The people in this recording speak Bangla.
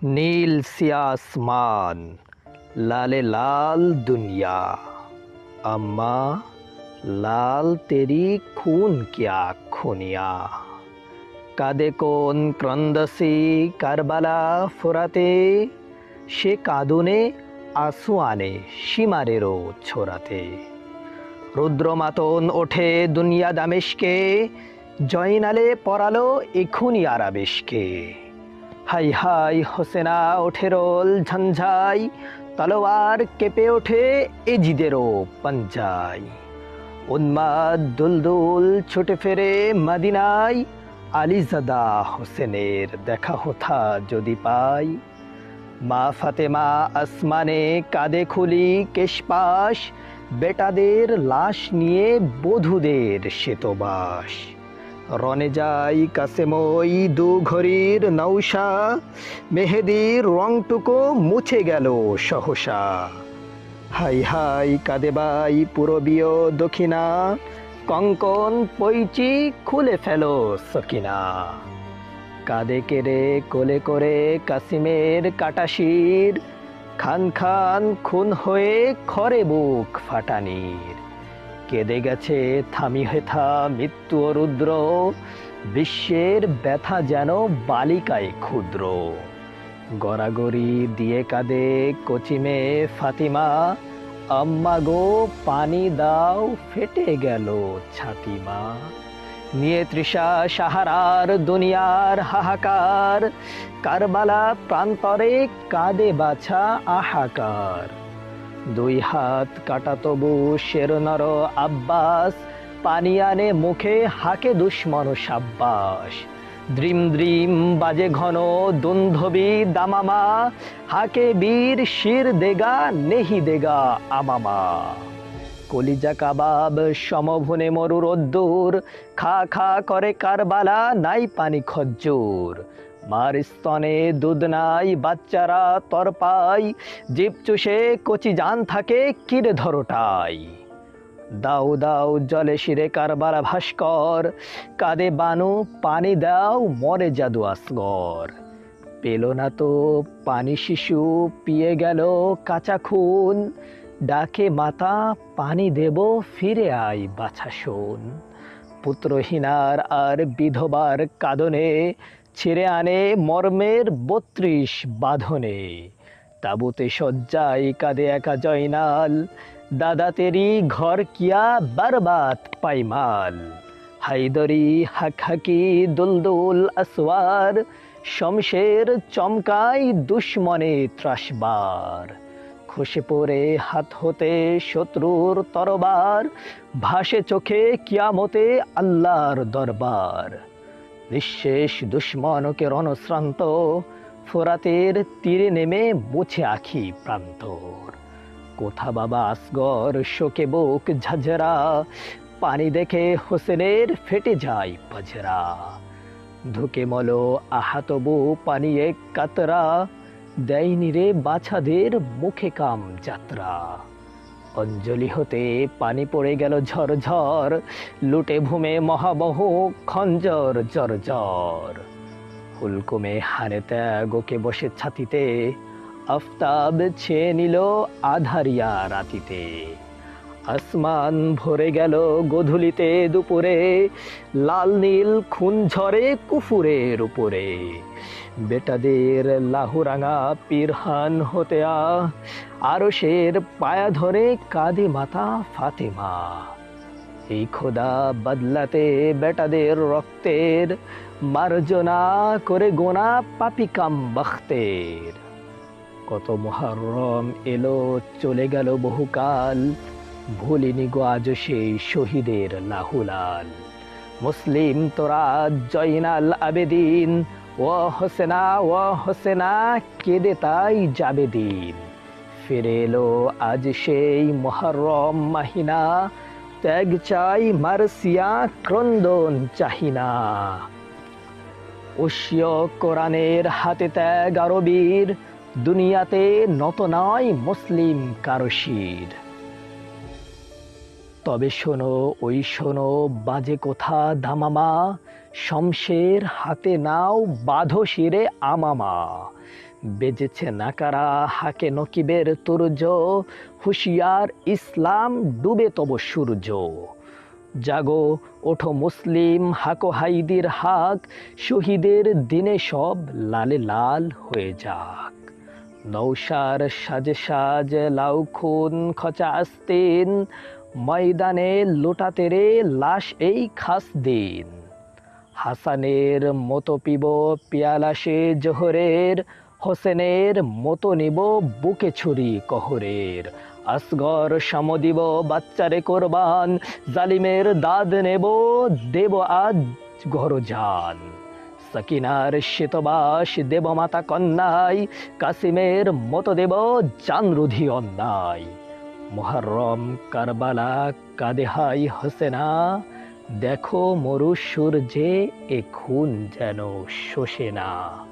नील से आसमान, लाले लाल दुनिया, अम्मा लाल तेरी खून क्या खूनिया। কাঁদে কোন ক্রন্দসি কারবালা ফোরাতে, সে কাঁদুনে আসু আনে সীমারেরও ছোড়াতে। রুদ্রমাতন ওঠে দুনিয়া দামেশকে, জয়নালে পরালো এখুনি আরাবেশকে। হাই হাই হোসেনা ওঠে রোল ঝঞ্ঝাই, তলোয়ার কেঁপে ওঠে এজিদেরও পাঞ্জাই। উন্মাদ দুলদুল ছুটে ফেরে মদিনায়, আলিজাদা হোসেনের দেখা হোথা যদি পাই। মা ফাতেমা আসমানে কাঁদে খুলি কেশপাশ, বেটাদের লাশ নিয়ে বধূদের শ্বেতবাস। রনে যাই কাসেমই দু ঘড়ির নৌশা, মেহেদির রংটুকু মুছে গেল সহসা। হাই হাই কাঁদে বাই পূরবীয় দক্ষিণা, কঙ্কন পৈচি খুলে ফেলো সকিনা। কাঁদে কেড়ে কোলে করে কাসিমের কাটাশির, খান খান খুন হয়ে খরে বুক ফাটানির। কেঁদে গেছে থামি হেথা মৃত্যু ও রুদ্র, বিশ্বের ব্যথা যেন বালিকায় ক্ষুদ্র। গড়াগড়ি দিয়ে কাঁদে কচিমে ফাতিমা, আম্মা গো পানি দাও ফেটে গেল ছাতিমা। নিয়ে তৃষা সাহারার দুনিয়ার হাহাকার, কারবালা প্রান্তরে কাঁদে বাছা আহাকার। দুই হাত কাটা তবু শের নর আব্বাস, পানি আনে মুখে হাকে দুশ্মন সাব্বাস। দ্রিম দ্রিম বাজে ঘন দুন্ধবি দামামা, হাকে বীর শির দেগা নেহি দেগা আমামা। কলিজা কাবাব সমভুনে মরু রোদ্দুর, খা খা করে কারবালা নাই পানি খজ্জুর। মার স্তনে দুধ নাই বাচ্চারা তরপাই, জিভ চুষে কচি জান থাকে কিরে ধরোটাই। দাও দাও জলে শিরে কারবালা ভাস্কর, কাঁদে বানু পানি দাও মরে জাদু আসগর। পেল না তো পানি শিশু পিয়ে গেল কাঁচা খুন, ডাকে মাতা পানি দেব ফিরে আয় বাছা শোন। পুত্রহীনার আর বিধবার কাঁদনে, ছিঁড়ে আনে মর্মের ৩২ বাঁধনে। তাবুতে শয্যায় কাঁদে একা জয়নাল, দাদা তেরি ঘর কিয়া বরবাদ পাইমাল। হায়দরি হাকহাকি দুলদুল আসওয়ার, শমশের চমকায় দুশ্মনে ত্রাসবার। খসে পড়ে হাত হতে শত্রুর তরবার, ভাসে চোখে কিয়ামতে আল্লাহর দরবার। নিঃশেষ দুশ্মনকে রণশ্রান্ত, ফোরাতের তীরে নেমে মুছে আখি প্রান্তর। কোথা বাবা আসগর শোকে বুক ঝাঝরা, পানি দেখে হোসেনের ফেটে যায় পাঝরা। ধুকে মলো আহাতবু পানি এক কাতরা, দেয়নি রে বাছাদের মুখে কাম যাত্রা। অঞ্জলি হতে পানি পড়ে গেল ঝরঝর, লুটে ভূমে মহাবহ খঞ্জর জর্জর। হুলকুমে হানে ত্যাগকে বসে ছাতিতে, আফতাব ছেয়ে নিল আধারিয়া রাতিতে। আসমান ভরে গেল গোধূলিতে দুপুরে, লাল নীল খুন ঝরে কুফুরের উপরে। বেটাদের লাহুরাঙা পিরহান হতে আরশের পায়া ধরে কাঁদে মাতা ফাতেমা। এই খোদা বদলাতে বেটাদের রক্তের, মার্জনা করে গোনা পাপিকাম বখতের। কত মুহররম এলো চলে গেল বহুকাল, ভুলিনি গো আজ সেই শহীদের লাহুলাল। মুসলিম তোরা জয়নাল আবেদিন, ও হোসেনা কেঁদে তাই যাবে দিন। ফিরে এলো আজ সেই মুহররম মাহিনা, ত্যাগ চাই মারসিয়া ক্রন্দন চাহিনা। ওশিয় কোরআনের হাতে ত্যাগ আরবীর, দুনিয়াতে নত নয় মুসলিম কারো শির। তবে শোনো ওই শোনো বাজে কোথা দামামা, শমশের হাতে নাও বাঁধো শিরে আমামা। বেজেছে নাকারা হাকে নকিবের তুর্য, হুঁশিয়ার ইসলাম ডুবে তব সূর্য। জাগো ওঠো মুসলিম, হাকো হাইদির হাক, শহীদের দিনে সব লালে লাল হয়ে যাক। নৌসার সাজে সাজ লাউ খুন খচা আস্তিন, ময়দানে লোটাতে রে লাশ এই খাস দিন। হাসানের মতো পিব পিয়ালা সে জোহরের, হোসেনের মতো নিব বুকে ছুরি কহরের। আসগর সমদিব বাচ্চারে কোরবান, জালিমের দাদ নেব দেব আজ গরজান। সকিনার শ্বেতবাস দেব মাতা কন্যায়, কাসিমের মতো দেব জানরুধি অন্যায়। মুহররম কারবালা কাঁদে হাই হোসেনা, দেখো মরু সূর্যে এ খুন যেন শোষে না।